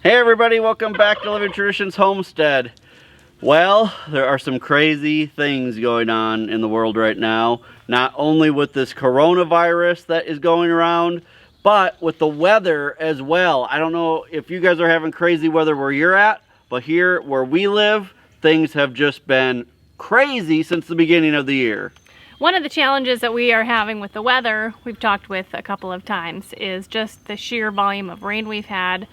Hey everybody, welcome back to Traditions Homestead. Well, there are some crazy things going on in the world right now. Not only with this coronavirus that is going around, but with the weather as well. I don't know if you guys are having crazy weather where you're at, but here where we live, things have just been crazy since the beginning of the year. One of the challenges that we are having with the weather, we've talked with a couple of times, is just the sheer volume of rain we've had.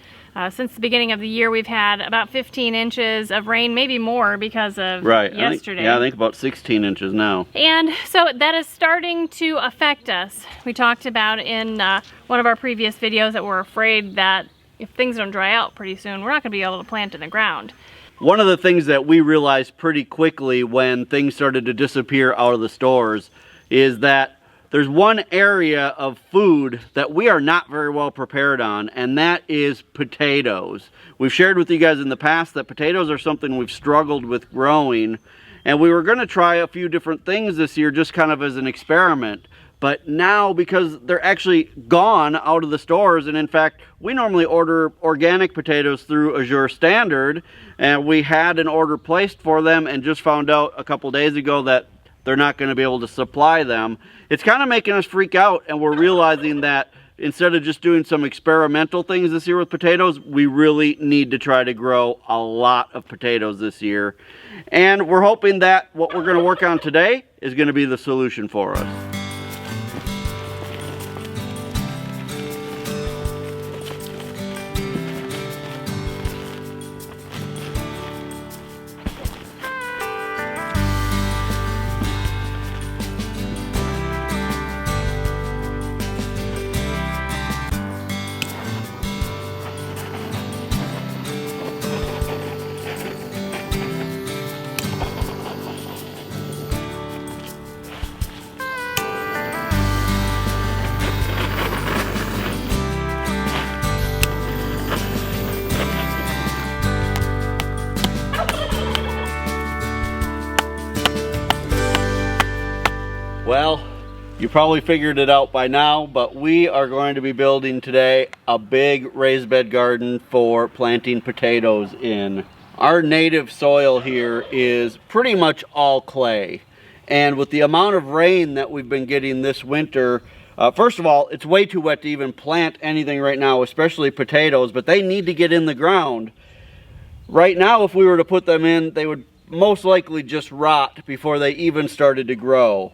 Since the beginning of the year, we've had about 15 inches of rain, maybe more because of yesterday. I think about 16 inches now. And so that is starting to affect us. We talked about in one of our previous videos that we're afraid that if things don't dry out pretty soon, we're not going to be able to plant in the ground. One of the things that we realized pretty quickly when things started to disappear out of the stores is that there's one area of food that we are not very well prepared on, and that is potatoes. We've shared with you guys in the past that potatoes are something we've struggled with growing, and we were going to try a few different things this year just kind of as an experiment. But now, because they're actually gone out of the stores, and in fact, we normally order organic potatoes through Azure Standard, and we had an order placed for them and just found out a couple days ago that they're not going to be able to supply them. It's kind of making us freak out, and we're realizing that instead of just doing some experimental things this year with potatoes, we really need to try to grow a lot of potatoes this year. And we're hoping that what we're going to work on today is going to be the solution for us. Well, you probably figured it out by now, but we are going to be building today a big raised bed garden for planting potatoes in. Our native soil here is pretty much all clay. And with the amount of rain that we've been getting this winter, first of all, it's way too wet to even plant anything right now, especially potatoes, but they need to get in the ground. Right now, if we were to put them in, they would most likely just rot before they even started to grow.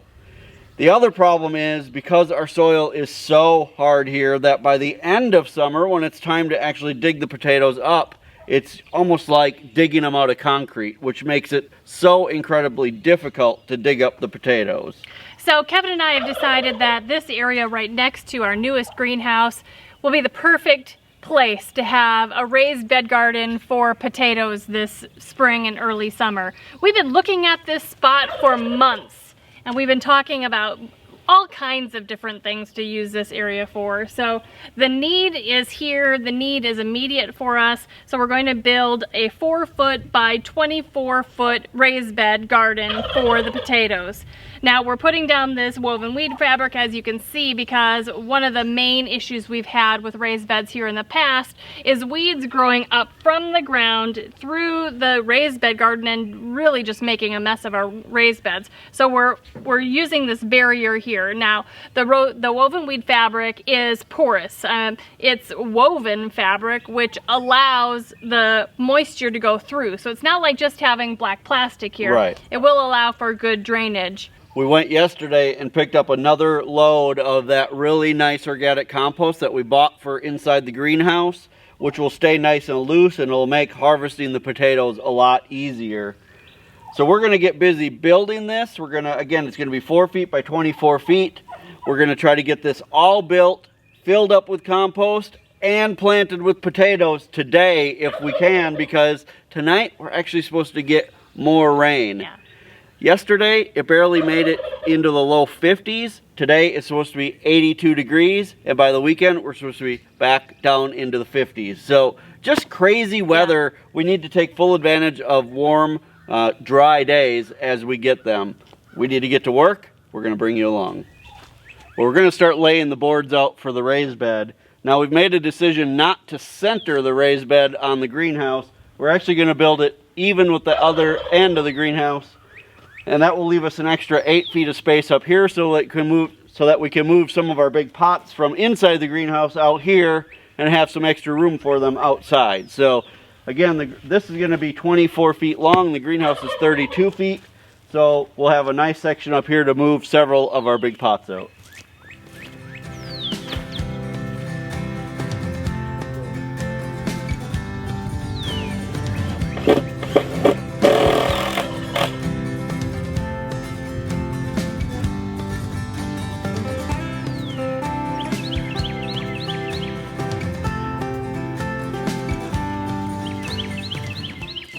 The other problem is because our soil is so hard here that by the end of summer, when it's time to actually dig the potatoes up, it's almost like digging them out of concrete, which makes it so incredibly difficult to dig up the potatoes. So Kevin and I have decided that this area right next to our newest greenhouse will be the perfect place to have a raised bed garden for potatoes this spring and early summer. We've been looking at this spot for months. And we've been talking about all kinds of different things to use this area for. So the need is here, the need is immediate for us. So we're going to build a 4-foot by 24-foot raised bed garden for the potatoes. Now we're putting down this woven weed fabric, as you can see, because one of the main issues we've had with raised beds here in the past is weeds growing up from the ground through the raised bed garden and really just making a mess of our raised beds. So we're using this barrier here. Now the woven weed fabric is porous. It's woven fabric which allows the moisture to go through. So it's not like just having black plastic here. Right. It will allow for good drainage. We went yesterday and picked up another load of that really nice organic compost that we bought for inside the greenhouse, which will stay nice and loose and it'll make harvesting the potatoes a lot easier. So we're going to get busy building this. We're going to, again, it's going to be 4 feet by 24 feet. We're going to try to get this all built, filled up with compost, and planted with potatoes today if we can, because tonight we're actually supposed to get more rain. Yeah. Yesterday, it barely made it into the low 50s. Today, it's supposed to be 82 degrees. And by the weekend, we're supposed to be back down into the 50s. So just crazy weather. Yeah. We need to take full advantage of warm, dry days as we get them. We need to get to work. We're going to bring you along. Well, we're going to start laying the boards out for the raised bed. Now we've made a decision not to center the raised bed on the greenhouse. We're actually going to build it even with the other end of the greenhouse, and that will leave us an extra 8 feet of space up here so that we can move some of our big pots from inside the greenhouse out here and have some extra room for them outside. So again, this is going to be 24 feet long. The greenhouse is 32 feet. So we'll have a nice section up here to move several of our big pots out.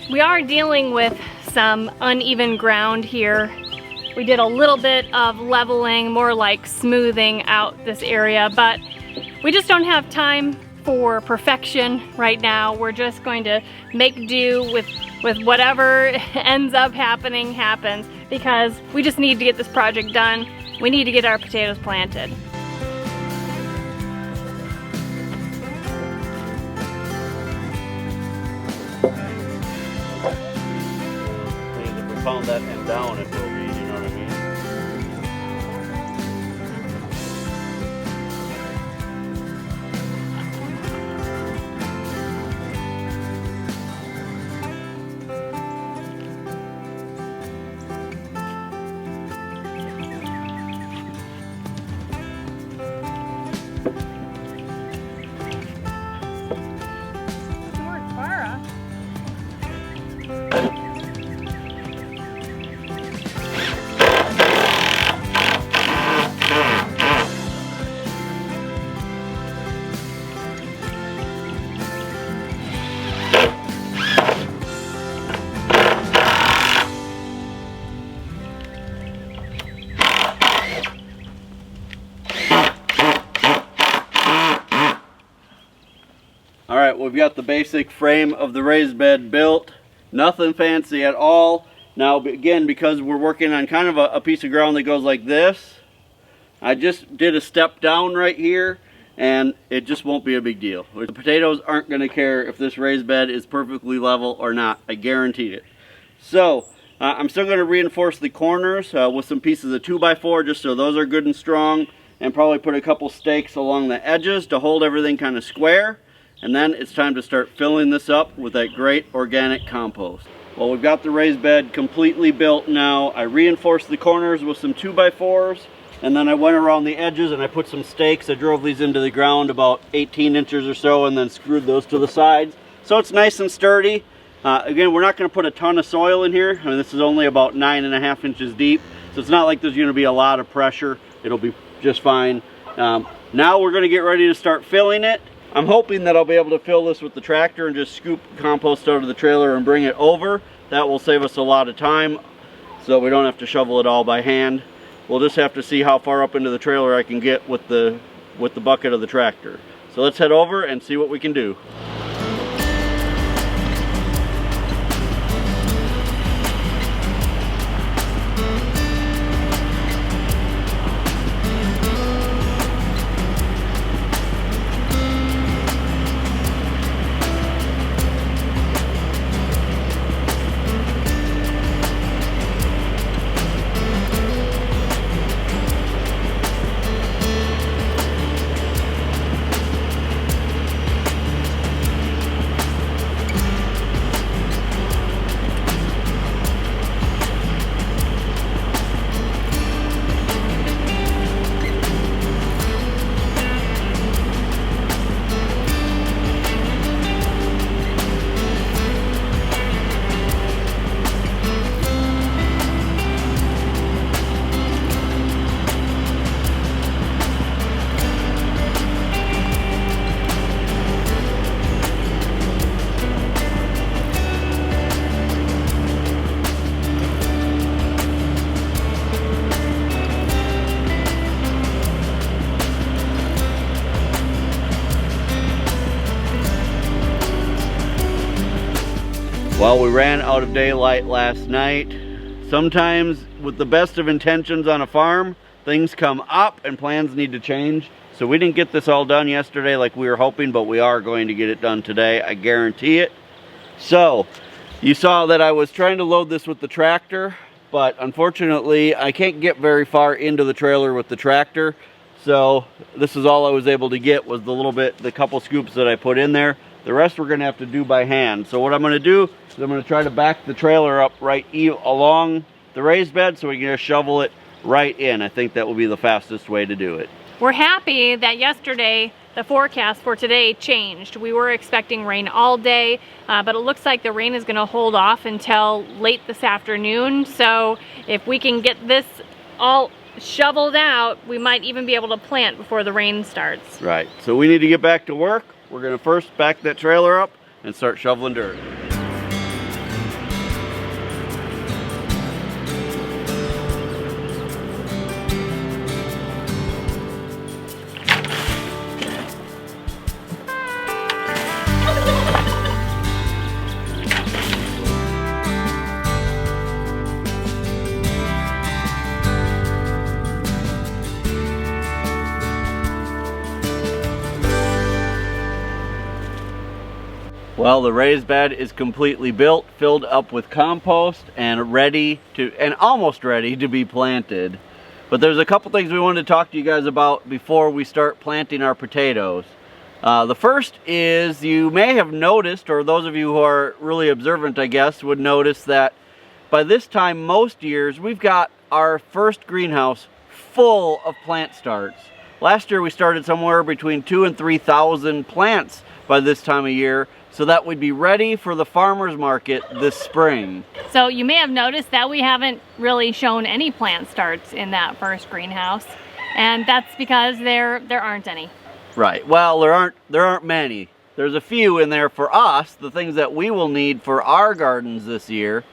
We are dealing with some uneven ground here. We did a little bit of leveling, more like smoothing out this area, but we just don't have time for perfection right now. We're just going to make do with whatever ends up happening happens, because we just need to get this project done. We need to get our potatoes planted. Found that end down, it will be, you know what I mean? Alright, we've got the basic frame of the raised bed built. Nothing fancy at all. Now again, because we're working on kind of a piece of ground that goes like this, I just did a step down right here, and it just won't be a big deal. The potatoes aren't going to care if this raised bed is perfectly level or not. I guarantee it. So I'm still going to reinforce the corners with some pieces of 2x4 just so those are good and strong, and probably put a couple stakes along the edges to hold everything kind of square. And then it's time to start filling this up with that great organic compost. Well, we've got the raised bed completely built now. I reinforced the corners with some 2x4s, and then I went around the edges and I put some stakes. I drove these into the ground about 18 inches or so, and then screwed those to the sides. So it's nice and sturdy. Again, we're not going to put a ton of soil in here. I mean, this is only about 9.5 inches deep, so it's not like there's going to be a lot of pressure. It'll be just fine. Now we're going to get ready to start filling it. I'm hoping that I'll be able to fill this with the tractor and just scoop compost out of the trailer and bring it over. That will save us a lot of time, so we don't have to shovel it all by hand. We'll just have to see how far up into the trailer I can get with the bucket of the tractor. So let's head over and see what we can do. Well, we ran out of daylight last night. Sometimes with the best of intentions on a farm, things come up and plans need to change. So we didn't get this all done yesterday like we were hoping, but we are going to get it done today, I guarantee it. So you saw that I was trying to load this with the tractor, but unfortunately I can't get very far into the trailer with the tractor. So this is all I was able to get, was the couple scoops that I put in there. The rest we're gonna have to do by hand. So what I'm gonna do is I'm gonna try to back the trailer up right along the raised bed so we can just shovel it right in. I think that will be the fastest way to do it. We're happy that yesterday the forecast for today changed. We were expecting rain all day, but it looks like the rain is gonna hold off until late this afternoon. So if we can get this all shoveled out, we might even be able to plant before the rain starts. Right, so we need to get back to work. We're gonna first back that trailer up and start shoveling dirt. Well, the raised bed is completely built, filled up with compost, and almost ready to be planted. But there's a couple things we wanted to talk to you guys about before we start planting our potatoes. The first is, you may have noticed, or those of you who are really observant, I guess, would notice that by this time most years we've got our first greenhouse full of plant starts. Last year we started somewhere between 2,000 and 3,000 plants by this time of year, so that we'd be ready for the farmer's market this spring. So you may have noticed that we haven't really shown any plant starts in that first greenhouse, and that's because there aren't any. Right, well, there aren't many. There's a few in there for us, the things that we will need for our gardens this year.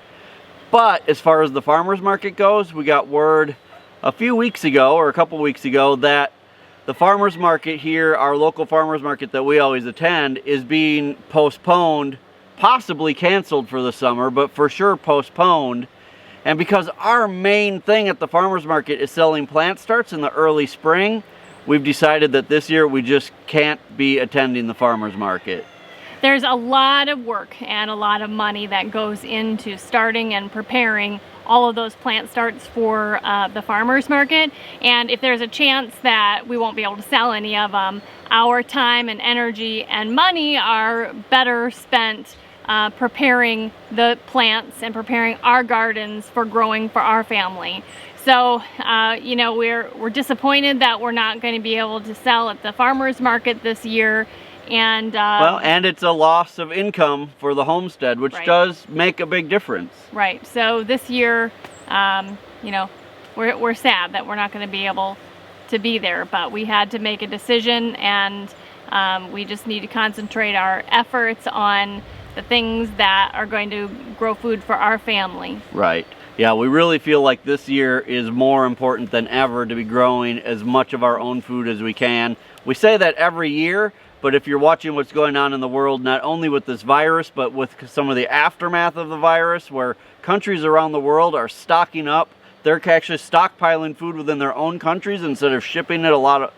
But as far as the farmer's market goes, we got word a few weeks ago, or a couple weeks ago, that the farmer's market here, our local farmer's market that we always attend, is being postponed, possibly canceled for the summer, but for sure postponed. And because our main thing at the farmer's market is selling plant starts in the early spring, we've decided that this year we just can't be attending the farmer's market. There's a lot of work and a lot of money that goes into starting and preparing all of those plant starts for the farmer's market, and if there's a chance that we won't be able to sell any of them, our time and energy and money are better spent preparing the plants and preparing our gardens for growing for our family. So you know, we're disappointed that we're not going to be able to sell at the farmer's market this year. And well, and it's a loss of income for the homestead, which right. does make a big difference. Right. So this year, you know, we're sad that we're not going to be able to be there, but we had to make a decision, and we just need to concentrate our efforts on the things that are going to grow food for our family. Right. Yeah, we really feel like this year is more important than ever to be growing as much of our own food as we can. We say that every year, but if you're watching what's going on in the world, not only with this virus, but with some of the aftermath of the virus, where countries around the world are stocking up, they're actually stockpiling food within their own countries instead of shipping it, a lot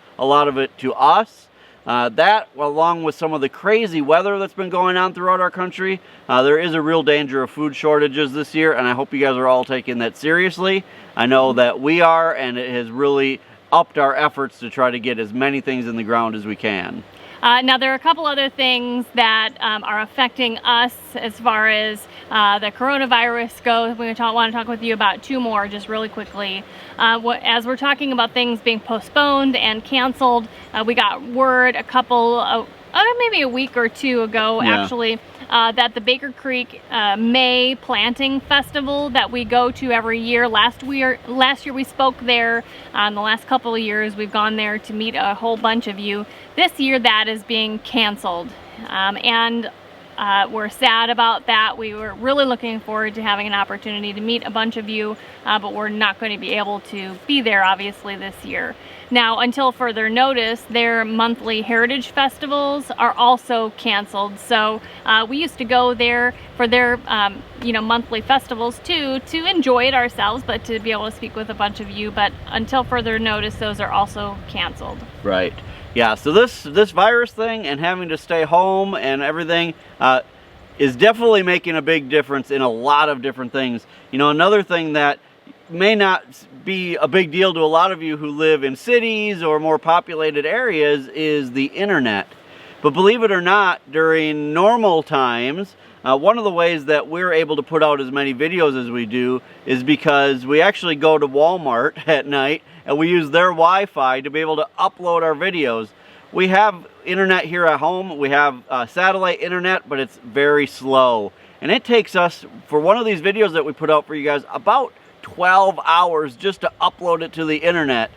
of it to us. That, along with some of the crazy weather that's been going on throughout our country, there is a real danger of food shortages this year, and I hope you guys are all taking that seriously. I know that we are, and it has really upped our efforts to try to get as many things in the ground as we can. Now there are a couple other things that are affecting us as far as the coronavirus goes. We want to talk with you about two more just really quickly. As we're talking about things being postponed and canceled, we got word a couple of, maybe a week or two ago actually, that the Baker Creek May Planting Festival that we go to every year, last year we spoke there. The last couple of years we've gone there to meet a whole bunch of you. This year that is being canceled, and we're sad about that. We were really looking forward to having an opportunity to meet a bunch of you, but we're not going to be able to be there obviously this year. Now, until further notice, their monthly heritage festivals are also canceled. So we used to go there for their monthly festivals too, to enjoy it ourselves, but to be able to speak with a bunch of you. But until further notice, those are also canceled. Right. Yeah, so this virus thing and having to stay home and everything is definitely making a big difference in a lot of different things. You know, another thing that may not be a big deal to a lot of you who live in cities or more populated areas is the internet. But believe it or not, during normal times, one of the ways that we're able to put out as many videos as we do is because we actually go to Walmart at night and we use their Wi-Fi to be able to upload our videos. We have internet here at home. We have satellite internet, but it's very slow. And it takes us, for one of these videos that we put out for you guys, about 12 hours just to upload it to the internet.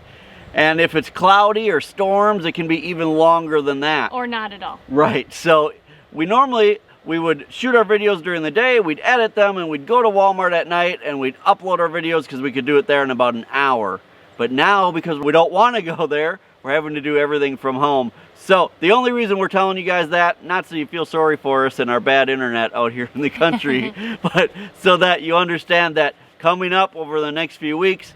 And if it's cloudy or storms, it can be even longer than that. Or not at all. Right. So we would shoot our videos during the day, we'd edit them, and we'd go to Walmart at night and we'd upload our videos because we could do it there in about an hour. But now, because we don't want to go there, we're having to do everything from home. So the only reason we're telling you guys that, not so you feel sorry for us and our bad internet out here in the country, but so that you understand that coming up over the next few weeks,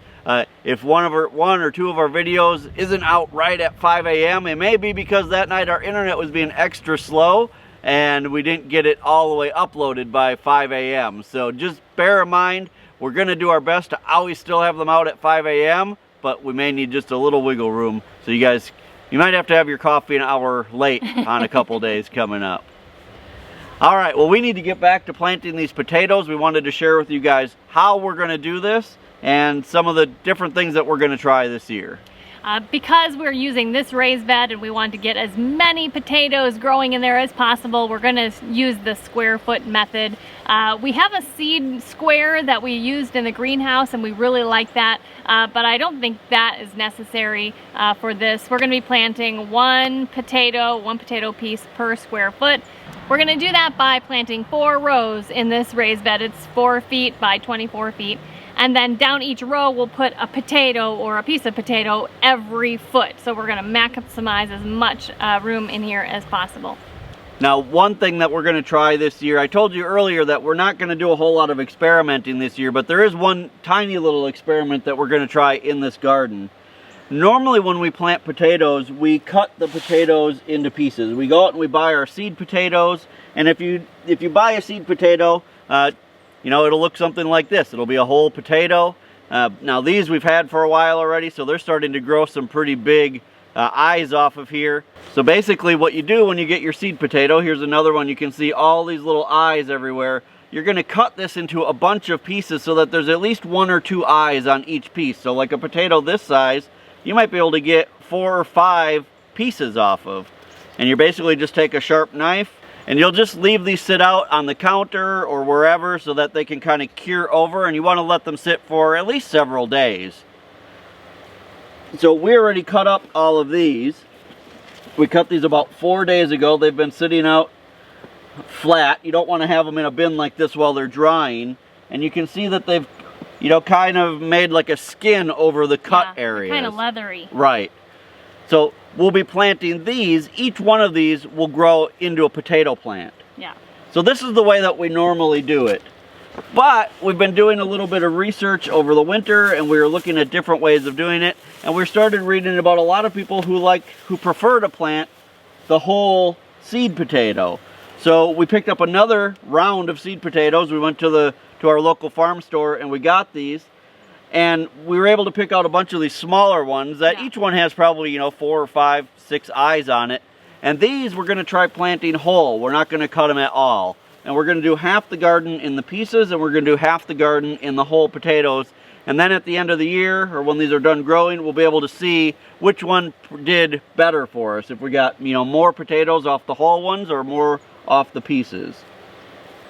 if one or two of our videos isn't out right at 5 a.m., it may be because that night our internet was being extra slow and we didn't get it all the way uploaded by 5 a.m. So just bear in mind, we're going to do our best to always still have them out at 5 a.m., but we may need just a little wiggle room. So you might have to have your coffee an hour late on a couple days coming up. All right, well, we need to get back to planting these potatoes. We wanted to share with you guys how we're going to do this and some of the different things that we're going to try this year. Because we're using this raised bed and we want to get as many potatoes growing in there as possible, we're going to use the square foot method. We have a seed square that we used in the greenhouse and we really like that, but I don't think that is necessary for this. We're going to be planting one potato piece per square foot. We're going to do that by planting 4 rows in this raised bed. It's 4 feet by 24 feet. And then down each row, we'll put a potato or a piece of potato every foot. So we're gonna maximize as much room in here as possible. Now, one thing that we're gonna try this year, I told you earlier that we're not gonna do a whole lot of experimenting this year, but there is one tiny little experiment that we're gonna try in this garden. Normally when we plant potatoes, we cut the potatoes into pieces. We go out and we buy our seed potatoes, and if you buy a seed potato, you know, it'll look something like this. It'll be a whole potato. Now these we've had for a while already, so they're starting to grow some pretty big eyes off of here. So basically what you do when you get your seed potato, here's another one, you can see all these little eyes everywhere. You're gonna cut this into a bunch of pieces so that there's at least 1 or 2 eyes on each piece. So like a potato this size, you might be able to get 4 or 5 pieces off of. And you basically just take a sharp knife and you'll just leave these sit out on the counter or wherever so that they can kind of cure over, and you want to let them sit for at least several days. So we already cut up all of these. We cut these about 4 days ago. They've been sitting out flat. You don't want to have them in a bin like this while they're drying. And you can see that they've, you know, kind of made like a skin over the cut areas. Kind of leathery. Right. So we'll be planting these. Each one of these will grow into a potato plant. Yeah. So this is the way that we normally do it. But we've been doing a little bit of research over the winter, and we were looking at different ways of doing it. And we started reading about a lot of people who prefer to plant the whole seed potato. So we picked up another round of seed potatoes. We went to our local farm store and we got these. And we were able to pick out a bunch of these smaller ones that each one has probably, you know, 4 or 5, 6 eyes on it. And these we're going to try planting whole. We're not going to cut them at all. And we're going to do half the garden in the pieces, and we're going to do half the garden in the whole potatoes. And then at the end of the year, or when these are done growing, we'll be able to see which one did better for us. If we got, you know, more potatoes off the whole ones or more off the pieces.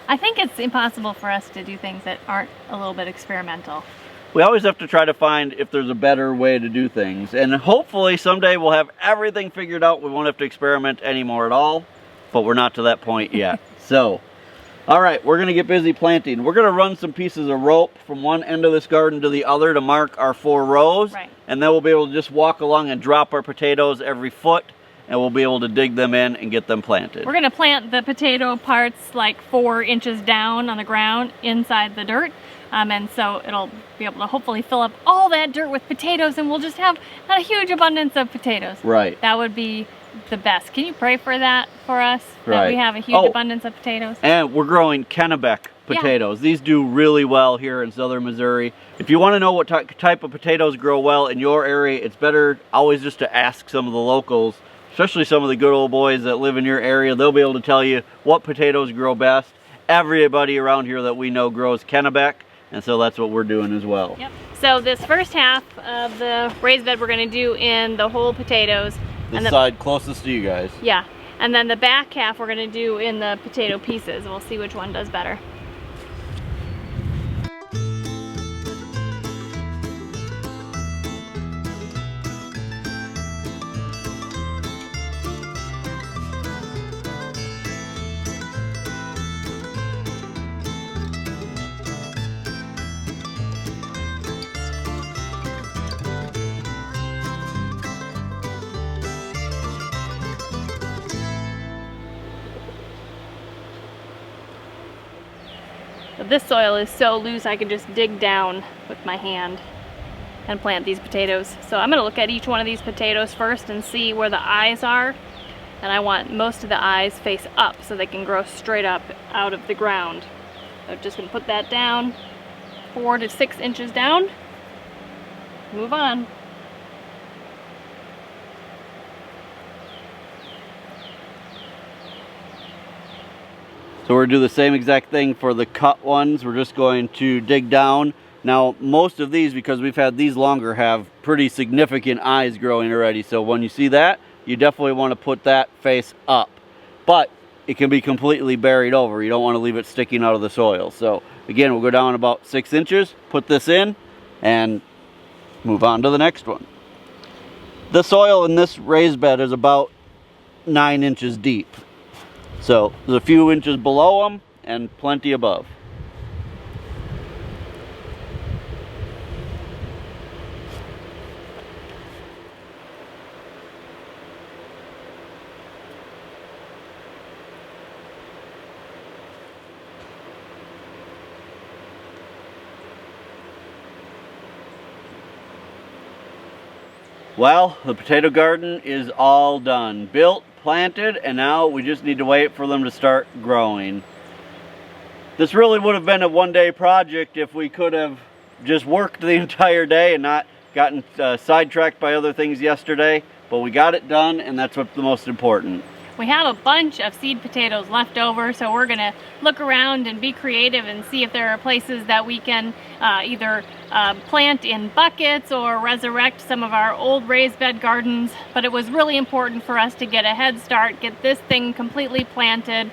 I think it's impossible for us to do things that aren't a little bit experimental. We always have to try to find if there's a better way to do things. And hopefully someday we'll have everything figured out. We won't have to experiment anymore at all. But we're not to that point yet. So, all right, we're going to get busy planting. We're going to run some pieces of rope from one end of this garden to the other to mark our 4 rows. Right. And then we'll be able to just walk along and drop our potatoes every foot. And we'll be able to dig them in and get them planted. We're going to plant the potato parts like 4 inches down on the ground inside the dirt. And so it'll be able to hopefully fill up all that dirt with potatoes, and we'll just have a huge abundance of potatoes. Right. That would be the best. Can you pray for that for us? Right. That we have a huge abundance of potatoes. And we're growing Kennebec potatoes. These do really well here in southern Missouri. If you want to know what type of potatoes grow well in your area, it's better always just to ask some of the locals, especially some of the good old boys that live in your area. They'll be able to tell you what potatoes grow best. Everybody around here that we know grows Kennebec, and so that's what we're doing as well. Yep. So this first half of the raised bed we're going to do in the whole potatoes. The side closest to you guys. Yeah. And then the back half we're going to do in the potato pieces. We'll see which one does better. This soil is so loose I can just dig down with my hand and plant these potatoes. So I'm going to look at each one of these potatoes first and see where the eyes are. And I want most of the eyes face up so they can grow straight up out of the ground. So I'm just going to put that down 4 to 6 inches down. Move on. So we're going to do the same exact thing for the cut ones. We're just going to dig down. Now most of these, because we've had these longer, have pretty significant eyes growing already. So when you see that, you definitely want to put that face up. But it can be completely buried over. You don't want to leave it sticking out of the soil. So again, we'll go down about 6 inches, put this in, and move on to the next one. The soil in this raised bed is about 9 inches deep. So there's a few inches below them and plenty above. Well, the potato garden is all done. Built, planted, and now we just need to wait for them to start growing. This really would have been a one-day project if we could have just worked the entire day and not gotten sidetracked by other things yesterday, but we got it done, and that's what's the most important. We have a bunch of seed potatoes left over, so we're gonna look around and be creative and see if there are places that we can either plant in buckets or resurrect some of our old raised bed gardens. But it was really important for us to get a head start, get this thing completely planted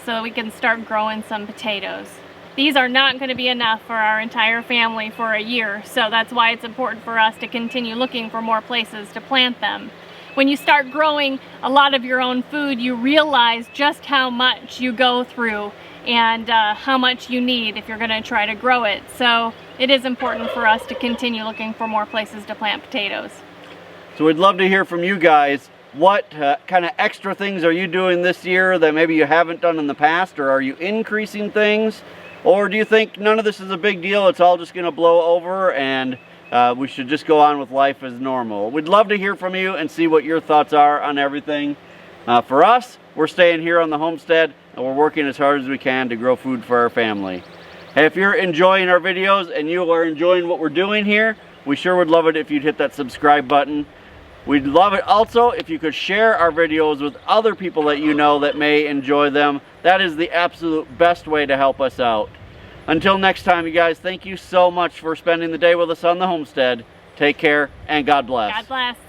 so we can start growing some potatoes. These are not going to be enough for our entire family for a year, so that's why it's important for us to continue looking for more places to plant them. When you start growing a lot of your own food, you realize just how much you go through and how much you need if you're going to try to grow it. So it is important for us to continue looking for more places to plant potatoes. So we'd love to hear from you guys. What kind of extra things are you doing this year that maybe you haven't done in the past, or are you increasing things? Or do you think none of this is a big deal, it's all just going to blow over and we should just go on with life as normal? We'd love to hear from you and see what your thoughts are on everything. For us, we're staying here on the homestead and we're working as hard as we can to grow food for our family. Hey, if you're enjoying our videos and you are enjoying what we're doing here, we sure would love it if you'd hit that subscribe button. We'd love it also if you could share our videos with other people that you know that may enjoy them. That is the absolute best way to help us out. Until next time, you guys, thank you so much for spending the day with us on the homestead. Take care and God bless. God bless.